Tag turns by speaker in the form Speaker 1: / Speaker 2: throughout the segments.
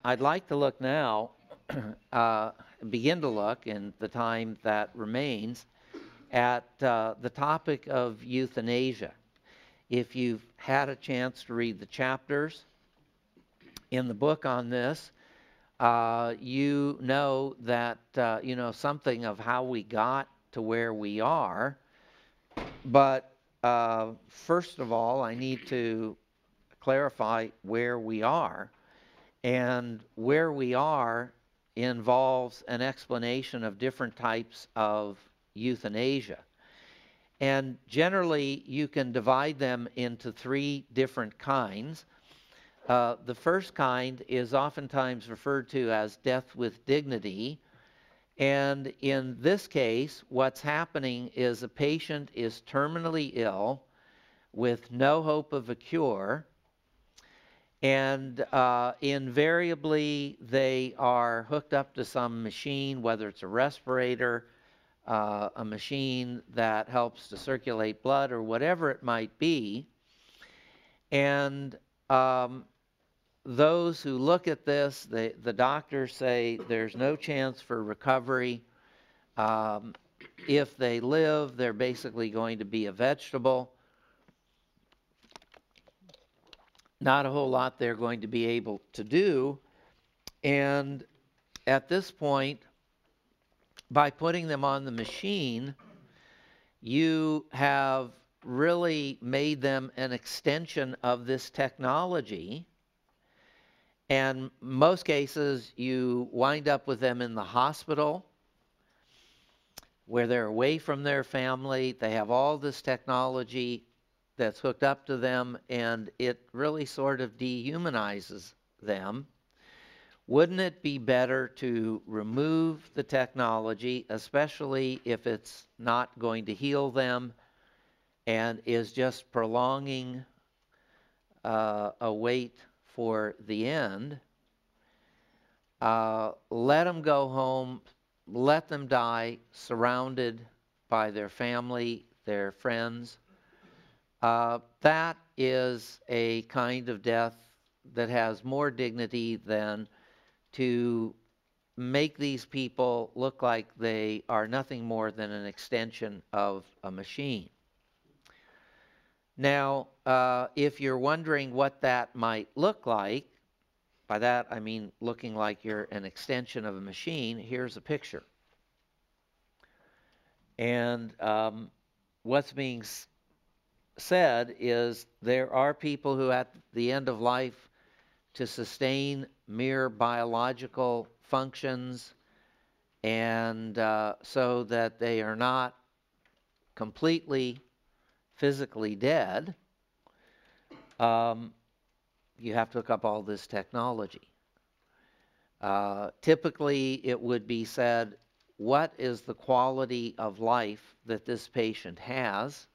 Speaker 1: I'd like to look now, begin to look in the time that remains, at the topic of euthanasia. If you've had a chance to read the chapters in the book on this, you know that, you know something of how we got to where we are. But first of all, I need to clarify where we are. And where we are involves an explanation of different types of euthanasia. And generally, you can divide them into three different kinds. The first kind is oftentimes referred to as death with dignity. And in this case, what's happening is a patient is terminally ill with no hope of a cure. And invariably, they are hooked up to some machine, whether it's a respirator, a machine that helps to circulate blood, or whatever it might be. And those who look at this, the doctors say there's no chance for recovery. If they live, they're basically going to be a vegetable. Not a whole lot they're going to be able to do. And at this point, by putting them on the machine, you have really made them an extension of this technology. And most cases, you wind up with them in the hospital where they're away from their family. They have all this technology that's hooked up to them, and it really sort of dehumanizes them. Wouldn't it be better to remove the technology, especially if it's not going to heal them and is just prolonging a wait for the end? Let them go home, let them die surrounded by their family, their friends. That is a kind of death that has more dignity than to make these people look like they are nothing more than an extension of a machine. Now, if you're wondering what that might look like, by that I mean looking like you're an extension of a machine, here's a picture. And what's being said is there are people who at the end of life, to sustain mere biological functions and so that they are not completely physically dead, you have to hook up all this technology. Typically, it would be said, what is the quality of life that this patient has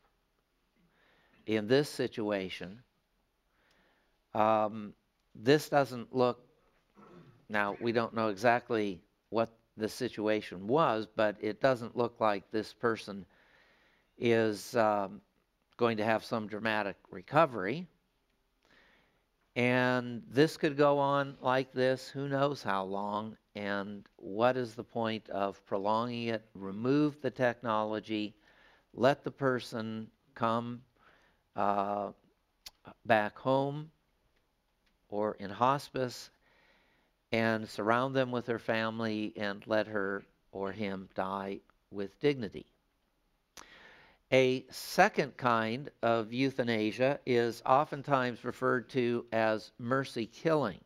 Speaker 1: in this situation? This doesn't look, now we don't know exactly what the situation was, but it doesn't look like this person is going to have some dramatic recovery. And this could go on like this, who knows how long, and what is the point of prolonging it? Remove the technology, let the person come back home or in hospice and surround them with her family and let her or him die with dignity. A second kind of euthanasia is oftentimes referred to as mercy killing.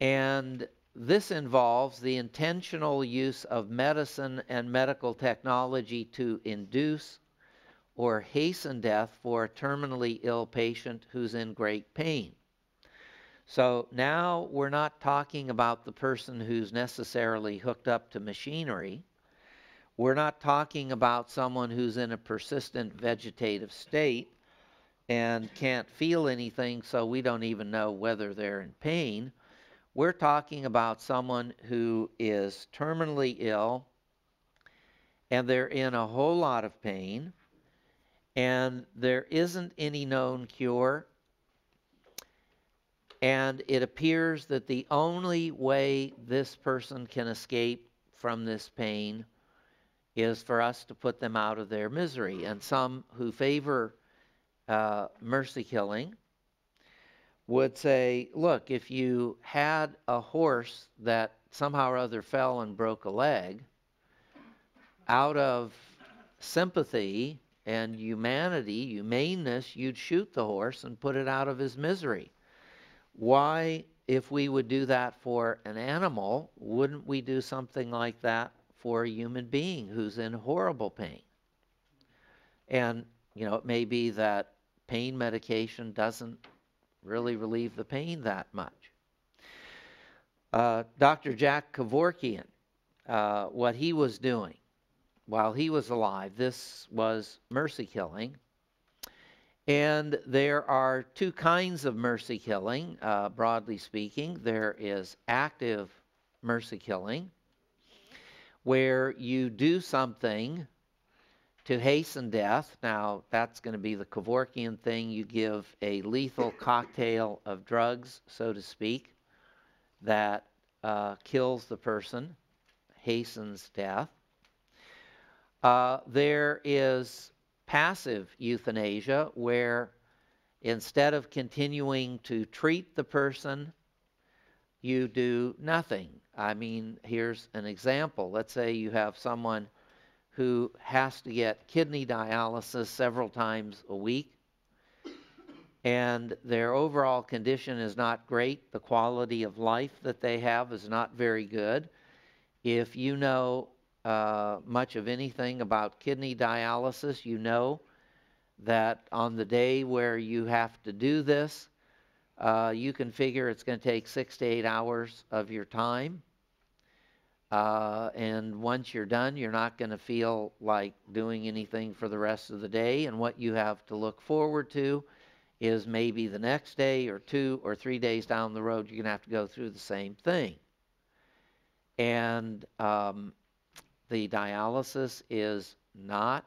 Speaker 1: And this involves the intentional use of medicine and medical technology to induce or hasten death for a terminally ill patient who's in great pain. So now we're not talking about the person who's necessarily hooked up to machinery. We're not talking about someone who's in a persistent vegetative state and can't feel anything, so we don't even know whether they're in pain. We're talking about someone who is terminally ill and they're in a whole lot of pain and there isn't any known cure. And it appears that the only way this person can escape from this pain is for us to put them out of their misery. And some who favor mercy killing would say, look, if you had a horse that somehow or other fell and broke a leg, out of sympathy and humaneness, you'd shoot the horse and put it out of his misery. Why, if we would do that for an animal, wouldn't we do something like that for a human being who's in horrible pain? And, it may be that pain medication doesn't really relieve the pain that much. Dr. Jack Kevorkian, what he was doing while he was alive, this was mercy killing. And there are two kinds of mercy killing, broadly speaking. There is active mercy killing, where you do something to hasten death. Now, that's going to be the Kevorkian thing. You give a lethal cocktail of drugs, so to speak, that kills the person, hastens death. There is passive euthanasia, where instead of continuing to treat the person, you do nothing. I mean, here's an example. Let's say you have someone who has to get kidney dialysis several times a week, and their overall condition is not great. The quality of life that they have is not very good. If you know much of anything about kidney dialysis, you know that on the day where you have to do this, you can figure it's going to take 6 to 8 hours of your time. And once you're done, you're not going to feel like doing anything for the rest of the day. And what you have to look forward to is maybe the next day or 2 or 3 days down the road, you're going to have to go through the same thing. And the dialysis is not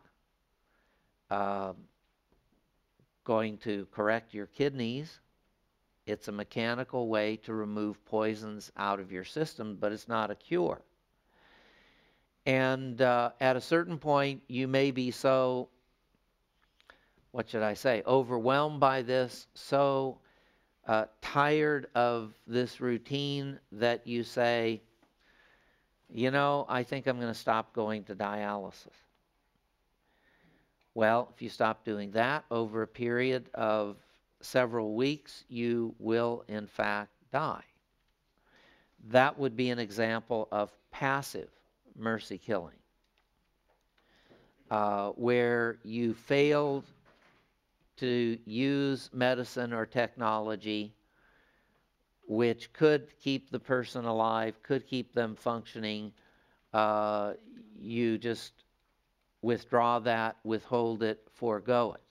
Speaker 1: going to correct your kidneys. It's a mechanical way to remove poisons out of your system, but it's not a cure. And at a certain point, you may be so, overwhelmed by this, so tired of this routine that you say, I think I'm going to stop going to dialysis. Well, if you stop doing that over a period of several weeks, you will in fact die. That would be an example of passive mercy killing, where you failed to use medicine or technology which could keep the person alive, could keep them functioning. You just withdraw that, withhold it, forego it.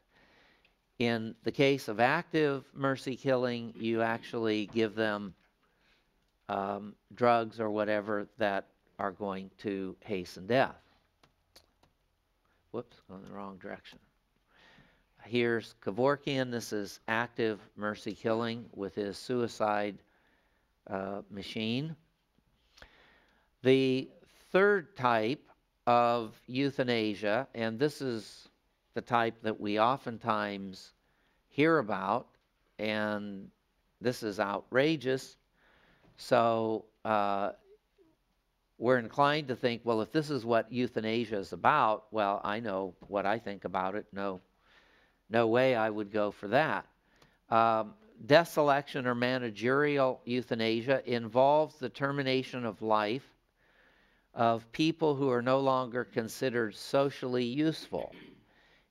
Speaker 1: In the case of active mercy killing, you actually give them drugs or whatever that are going to hasten death. Whoops, going the wrong direction. Here's Kevorkian. This is active mercy killing with his suicide machine. The third type of euthanasia, and this is the type that we oftentimes hear about, and this is outrageous. So we're inclined to think, well, if this is what euthanasia is about, well, I know what I think about it. No way I would go for that. Death selection or managerial euthanasia involves the termination of life of people who are no longer considered socially useful.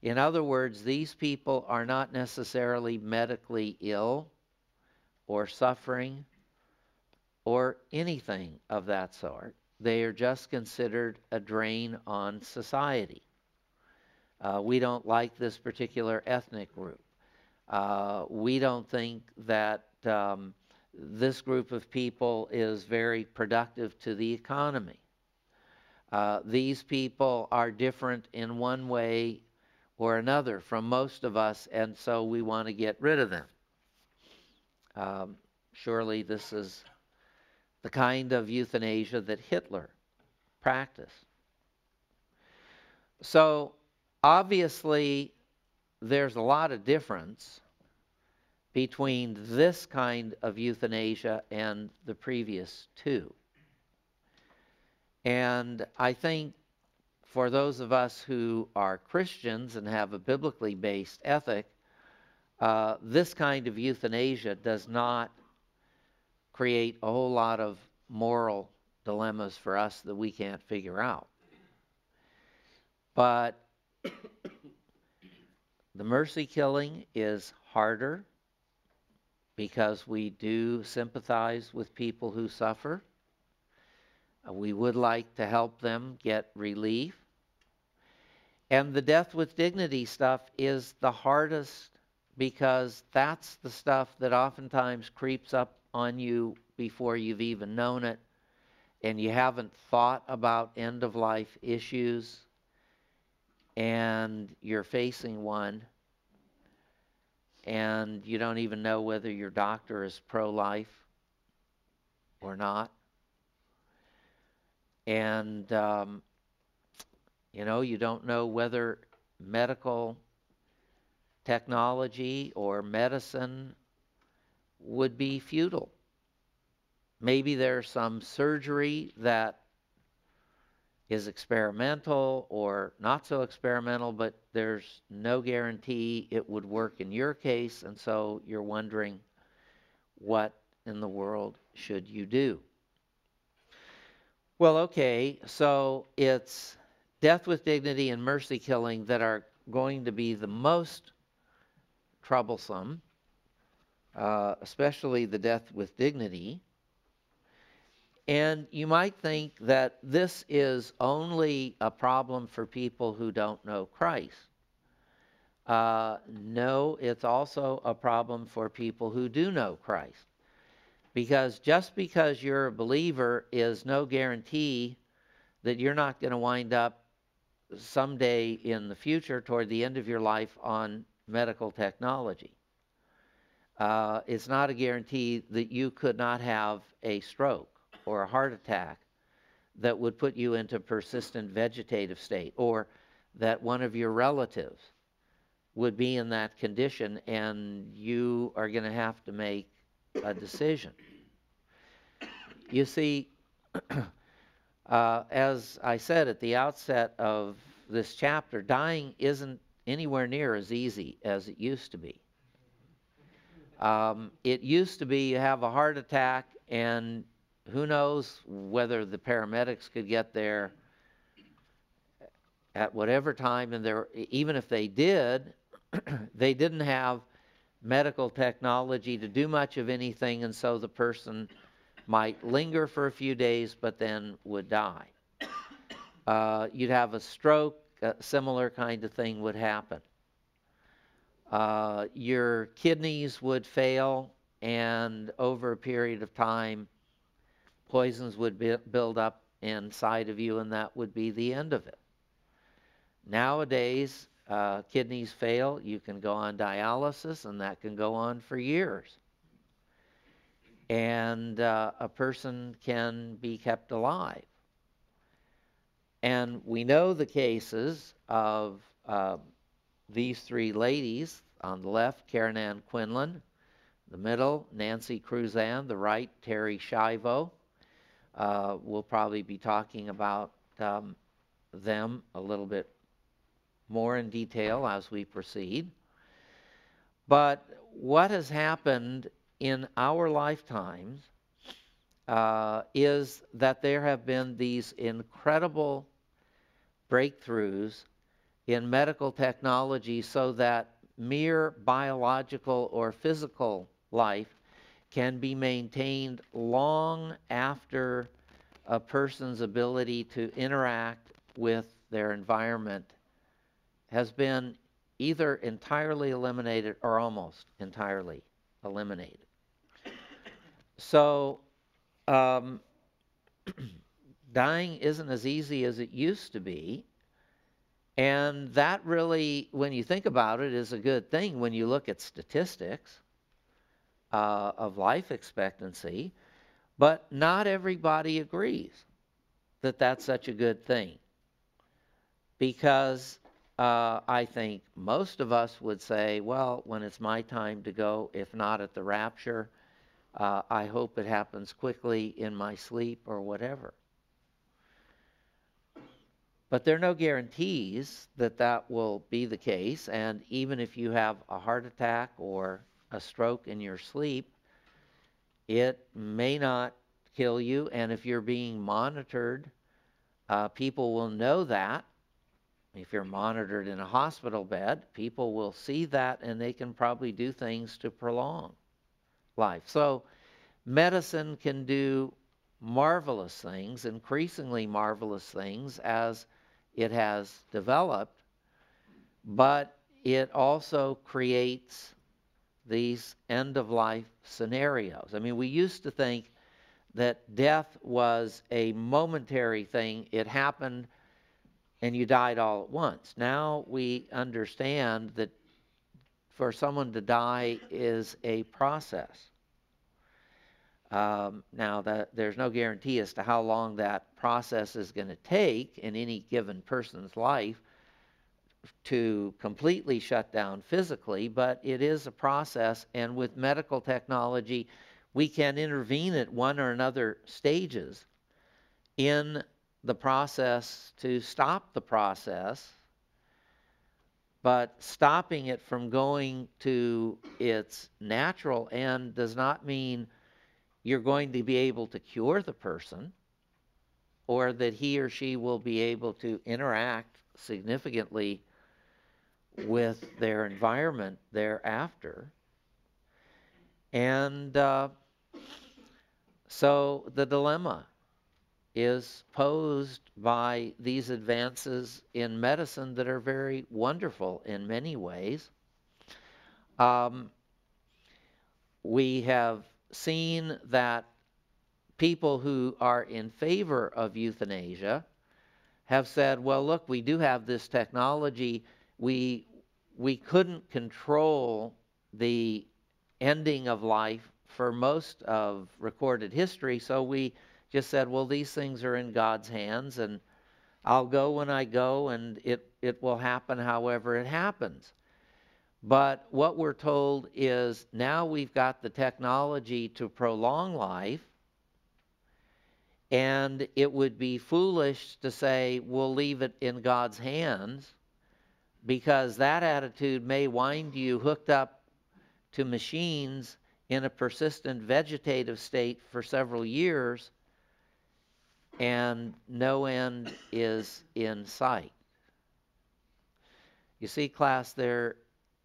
Speaker 1: In other words, these people are not necessarily medically ill or suffering or anything of that sort. They are just considered a drain on society. We don't like this particular ethnic group. We don't think that this group of people is very productive to the economy. These people are different in one way or another from most of us, and so we want to get rid of them. surely this is the kind of euthanasia that Hitler practiced. So obviously there's a lot of difference between this kind of euthanasia and the previous two. And I think for those of us who are Christians and have a biblically based ethic, this kind of euthanasia does not create a whole lot of moral dilemmas for us that we can't figure out. But the mercy killing is harder because we do sympathize with people who suffer. We would like to help them get relief. And the death with dignity stuff is the hardest because that's the stuff that oftentimes creeps up on you before you've even known it, and you haven't thought about end-of-life issues, and you're facing one, and you don't even know whether your doctor is pro-life or not. And, you don't know whether medical technology or medicine would be futile. Maybe there's some surgery that is experimental or not so experimental, but there's no guarantee it would work in your case, and so you're wondering, what in the world should you do? Well, okay, so it's death with dignity and mercy killing that are going to be the most troublesome, especially the death with dignity. And you might think that this is only a problem for people who don't know Christ. No, it's also a problem for people who do know Christ. Because just because you're a believer is no guarantee that you're not going to wind up someday in the future toward the end of your life on medical technology. It's not a guarantee that you could not have a stroke or a heart attack that would put you into persistent vegetative state, or that one of your relatives would be in that condition and you are going to have to make a decision. You see, as I said at the outset of this chapter, dying isn't anywhere near as easy as it used to be. It used to be you have a heart attack and who knows whether the paramedics could get there at whatever time, and even if they did, they didn't have medical technology to do much of anything, and so the person might linger for a few days but then would die. You'd have a stroke, a similar kind of thing would happen. Your kidneys would fail, and over a period of time, poisons would build up inside of you, and that would be the end of it. Nowadays, kidneys fail, you can go on dialysis, and that can go on for years. And a person can be kept alive. And we know the cases of these three ladies. On the left, Karen Ann Quinlan. The middle, Nancy Cruzan. The right, Terry Schiavo. We'll probably be talking about them a little bit more in detail as we proceed. But what has happened in our lifetimes is that there have been these incredible breakthroughs in medical technology so that mere biological or physical life can be maintained long after a person's ability to interact with their environment has been either entirely eliminated or almost entirely eliminated. So dying isn't as easy as it used to be, and that really, when you think about it, is a good thing when you look at statistics. of life expectancy, but not everybody agrees that that's such a good thing. Because I think most of us would say, well, when it's my time to go, if not at the rapture, I hope it happens quickly in my sleep or whatever. But there are no guarantees that that will be the case. And even if you have a heart attack or a stroke in your sleep, it may not kill you. And if you're being monitored, people will know that. If you're monitored in a hospital bed, people will see that and they can probably do things to prolong life. So medicine can do marvelous things, increasingly marvelous things as it has developed, but it also creates these end-of-life scenarios. I mean, we used to think that death was a momentary thing. It happened and you died all at once. Now we understand that for someone to die is a process. Now, there's no guarantee as to how long that process is going to take in any given person's life to completely shut down physically, but it is a process, and with medical technology, we can intervene at one or another stages in the process to stop the process. But stopping it from going to its natural end does not mean you're going to be able to cure the person or that he or she will be able to interact significantly with their environment thereafter. And so the dilemma is posed by these advances in medicine that are very wonderful in many ways. We have seen that people who are in favor of euthanasia have said, well, look, we do have this technology. We couldn't control the ending of life for most of recorded history, so we just said, well, these things are in God's hands, and I'll go when I go, and it will happen however it happens. But what we're told is now we've got the technology to prolong life, and it would be foolish to say we'll leave it in God's hands, because that attitude may wind you hooked up to machines in a persistent vegetative state for several years, and no end is in sight. You see, class, there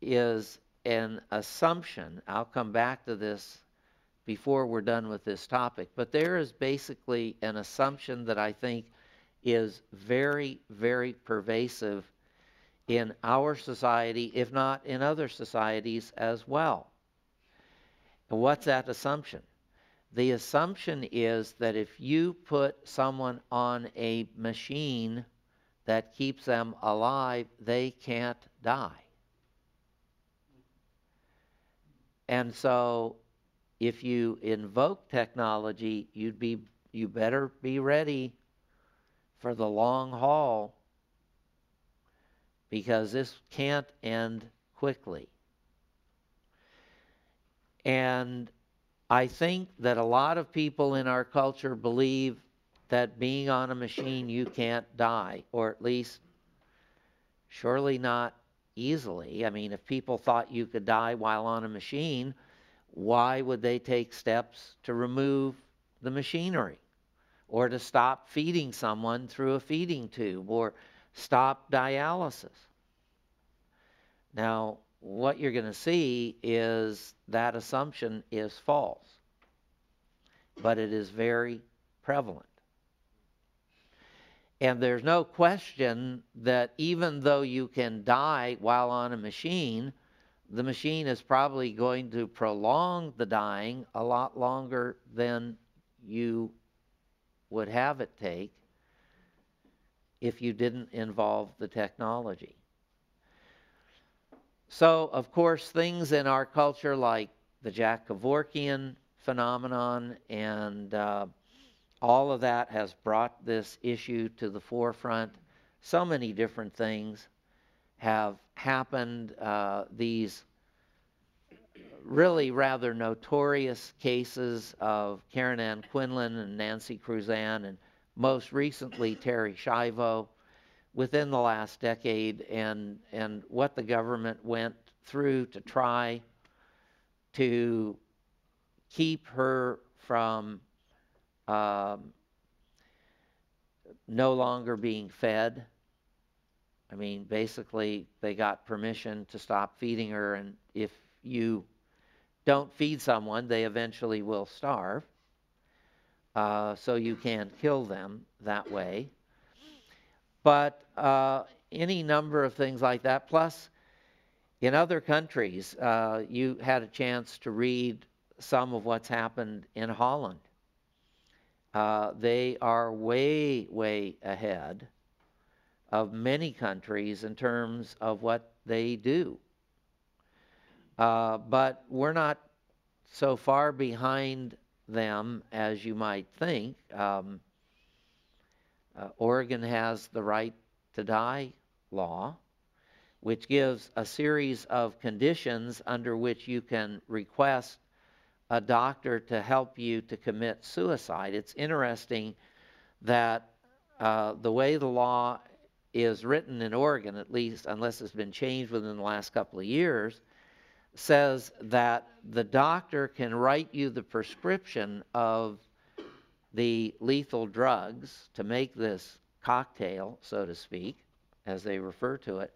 Speaker 1: is an assumption. I'll come back to this before we're done with this topic, but there is basically an assumption that I think is very, very pervasive in our society, if not in other societies as well. And what's that assumption? The assumption is that if you put someone on a machine that keeps them alive, they can't die. And so if you invoke technology, you better be ready for the long haul, because this can't end quickly. And I think that a lot of people in our culture believe that being on a machine you can't die, or at least surely not easily. I mean, if people thought you could die while on a machine, why would they take steps to remove the machinery, or to stop feeding someone through a feeding tube, or stop dialysis? Now, what you're going to see is that assumption is false, but it is very prevalent. And there's no question that even though you can die while on a machine, the machine is probably going to prolong the dying a lot longer than you would have it take if you didn't involve the technology. So, of course, things in our culture like the Jack Kevorkian phenomenon, and all of that has brought this issue to the forefront. So many different things have happened. These really rather notorious cases of Karen Ann Quinlan and Nancy Cruzan, and most recently Terry Schiavo, within the last decade, and what the government went through to try to keep her from no longer being fed. I mean, basically, they got permission to stop feeding her, and if you don't feed someone, they eventually will starve. So you can't kill them that way. But any number of things like that. Plus, in other countries, you had a chance to read some of what's happened in Holland. They are way, way ahead of many countries in terms of what they do. But we're not so far behind them as you might think. Oregon has the right to die law, which gives a series of conditions under which you can request a doctor to help you to commit suicide. It's interesting that the way the law is written in Oregon, at least unless it's been changed within the last couple of years, says that the doctor can write you the prescription of the lethal drugs to make this cocktail, so to speak, as they refer to it,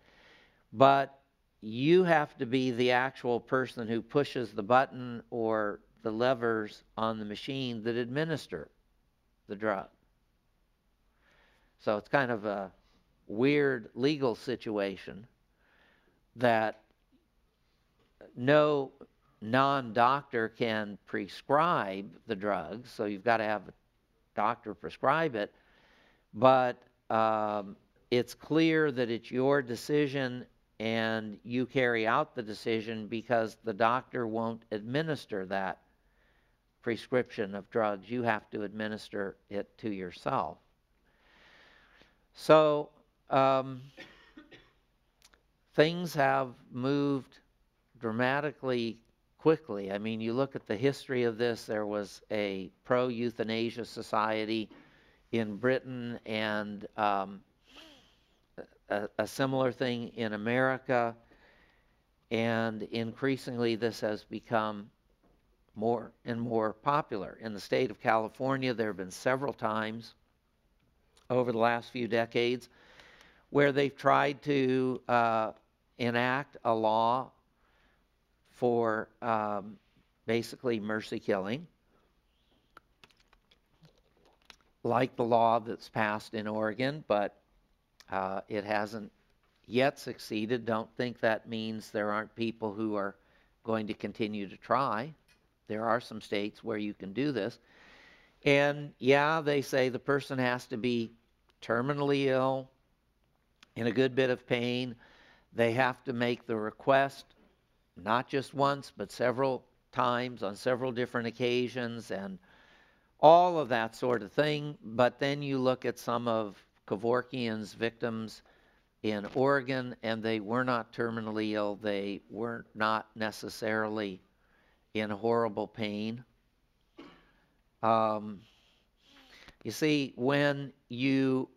Speaker 1: but you have to be the actual person who pushes the button or the levers on the machine that administer the drug. So it's kind of a weird legal situation that no non-doctor can prescribe the drugs, so you've got to have a doctor prescribe it, but it's clear that it's your decision and you carry out the decision because the doctor won't administer that prescription of drugs. You have to administer it to yourself. So things have moved dramatically quickly. I mean, you look at the history of this, there was a pro-euthanasia society in Britain and a similar thing in America, and increasingly this has become more and more popular. In the state of California, there have been several times over the last few decades where they've tried to enact a law for basically mercy killing, like the law that's passed in Oregon, but it hasn't yet succeeded. Don't think that means there aren't people who are going to continue to try. There are some states where you can do this. And yeah, they say the person has to be terminally ill, in a good bit of pain. They have to make the request not just once, but several times on several different occasions and all of that sort of thing. But then you look at some of Kevorkian's victims in Oregon, and they were not terminally ill. They were not necessarily in horrible pain. You see, when you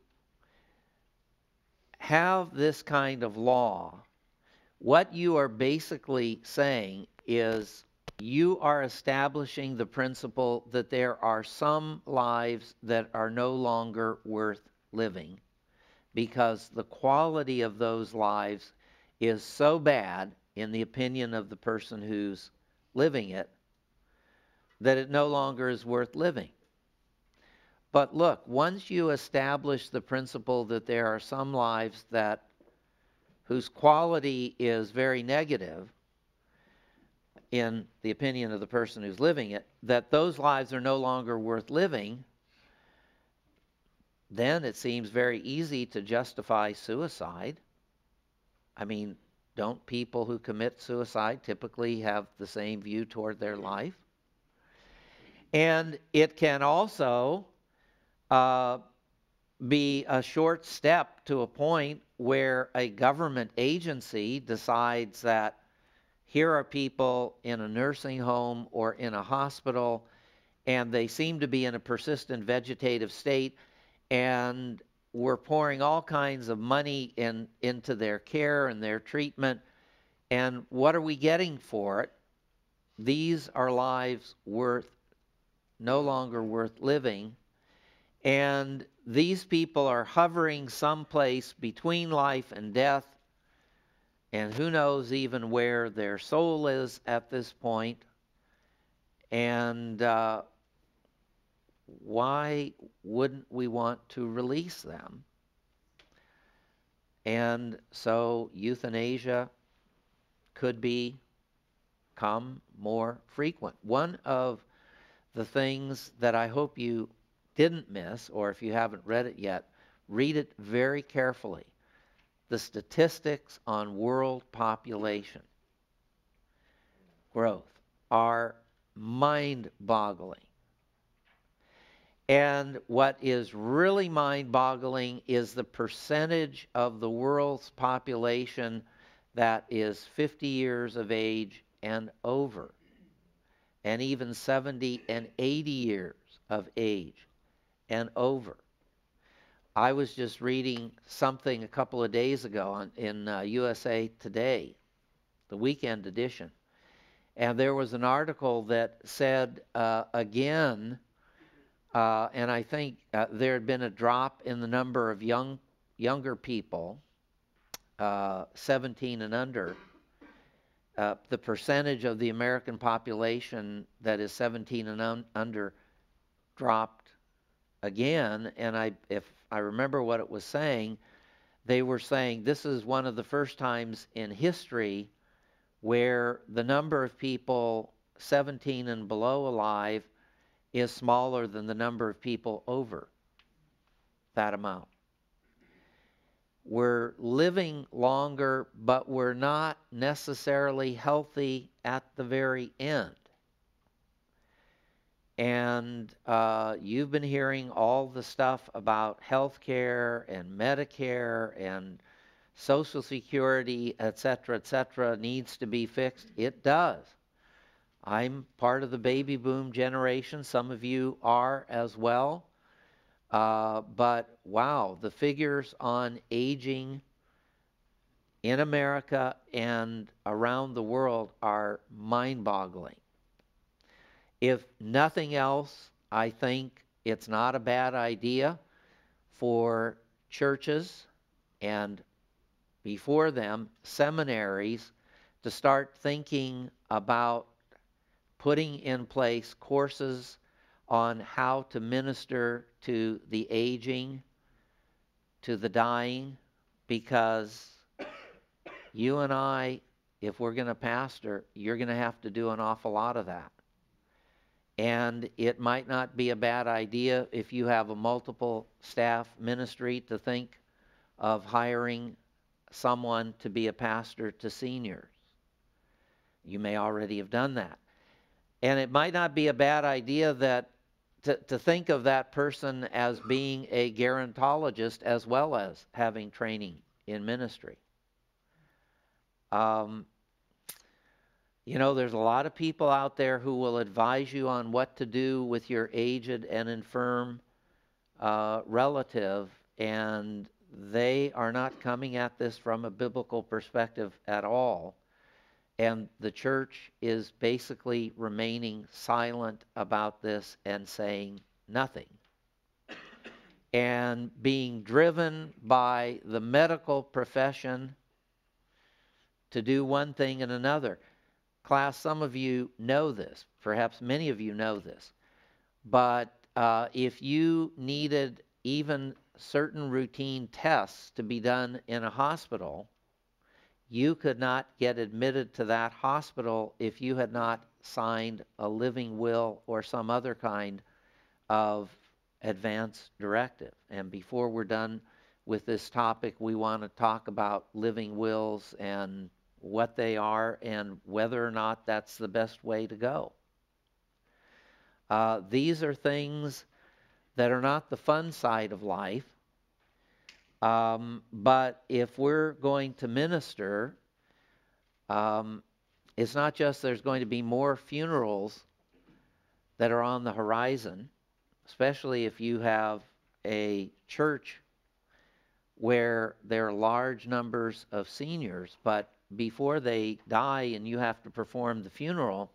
Speaker 1: have this kind of law, what you are basically saying is you are establishing the principle that there are some lives that are no longer worth living because the quality of those lives is so bad in the opinion of the person who's living it that it no longer is worth living. But look, once you establish the principle that there are some lives that whose quality is very negative in the opinion of the person who's living it, that those lives are no longer worth living, then it seems very easy to justify suicide. I mean, don't people who commit suicide typically have the same view toward their life? And it can also be a short step to a point where a government agency decides that here are people in a nursing home or in a hospital, and they seem to be in a persistent vegetative state, and we're pouring all kinds of money into their care and their treatment, and what are we getting for it? These are lives no longer worth living, and these people are hovering someplace between life and death, and who knows even where their soul is at this point. And why wouldn't we want to release them? And so euthanasia could become more frequent. One of the things that I hope you didn't miss, or if you haven't read it yet, read it very carefully. The statistics on world population growth are mind-boggling. And what is really mind-boggling is the percentage of the world's population that is 50 years of age and over, and even 70 and 80 years of age and over. I was just reading something a couple of days ago in USA Today, the weekend edition, and there was an article that said again, and I think there had been a drop in the number of younger people, 17 and under. The percentage of the American population that is 17 and under dropped again, and if I remember what it was saying, they were saying this is one of the first times in history where the number of people 17 and below alive is smaller than the number of people over that amount. We're living longer, but we're not necessarily healthy at the very end. And you've been hearing all the stuff about health care and Medicare and Social Security, et cetera, needs to be fixed. It does. I'm part of the baby boom generation. Some of you are as well. But wow, the figures on aging in America and around the world are mind-boggling. If nothing else, I think it's not a bad idea for churches and before them seminaries to start thinking about putting in place courses on how to minister to the aging, to the dying, because you and I, if we're going to pastor, you're going to have to do an awful lot of that. And it might not be a bad idea if you have a multiple staff ministry to think of hiring someone to be a pastor to seniors. You may already have done that. And it might not be a bad idea that to think of that person as being a gerontologist as well as having training in ministry. You know, there's a lot of people out there who will advise you on what to do with your aged and infirm relative, and they are not coming at this from a biblical perspective at all. And the church is basically remaining silent about this and saying nothing. And being driven by the medical profession to do one thing and another. Class, some of you know this. Perhaps many of you know this. But if you needed even certain routine tests to be done in a hospital, you could not get admitted to that hospital if you had not signed a living will or some other kind of advance directive. And before we're done with this topic, we want to talk about living wills and what they are and whether or not that's the best way to go. These are things that are not the fun side of life, but if we're going to minister, it's not just there's going to be more funerals that are on the horizon, especially if you have a church where there are large numbers of seniors, but before they die and you have to perform the funeral,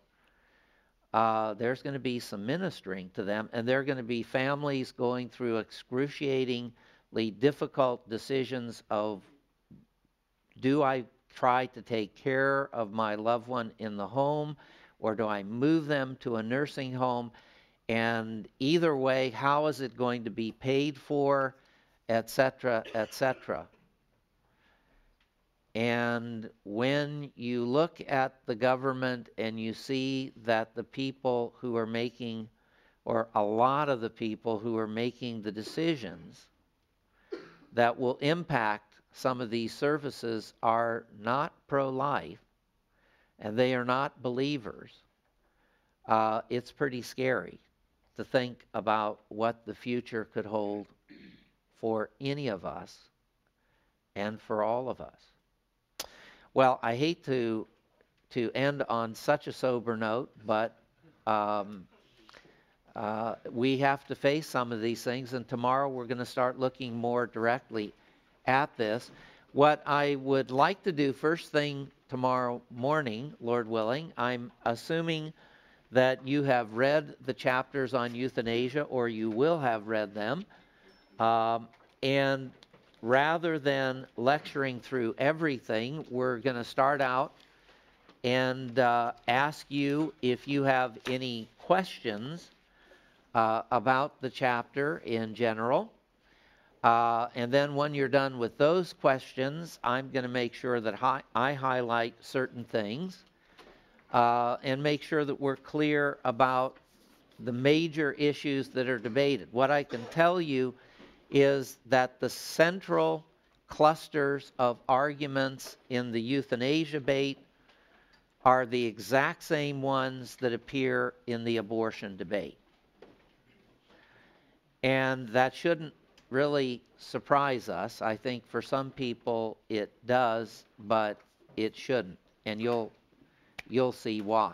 Speaker 1: there's going to be some ministering to them, and there are going to be families going through excruciatingly difficult decisions of, do I try to take care of my loved one in the home, or do I move them to a nursing home? And either way, how is it going to be paid for, etc., etc. And when you look at the government and you see that the people who are making, or a lot of the people who are making the decisions that will impact some of these services are not pro-life, and they are not believers, it's pretty scary to think about what the future could hold for any of us and for all of us. Well, I hate to end on such a sober note, but we have to face some of these things, and tomorrow we're going to start looking more directly at this. What I would like to do first thing tomorrow morning, Lord willing, I'm assuming that you have read the chapters on euthanasia, or you will have read them, and rather than lecturing through everything, we're going to start out and ask you if you have any questions about the chapter in general. And then when you're done with those questions, I'm going to make sure that I highlight certain things and make sure that we're clear about the major issues that are debated. What I can tell you is that the central clusters of arguments in the euthanasia debate are the exact same ones that appear in the abortion debate. And that shouldn't really surprise us. I think for some people it does, but it shouldn't. And you'll see why.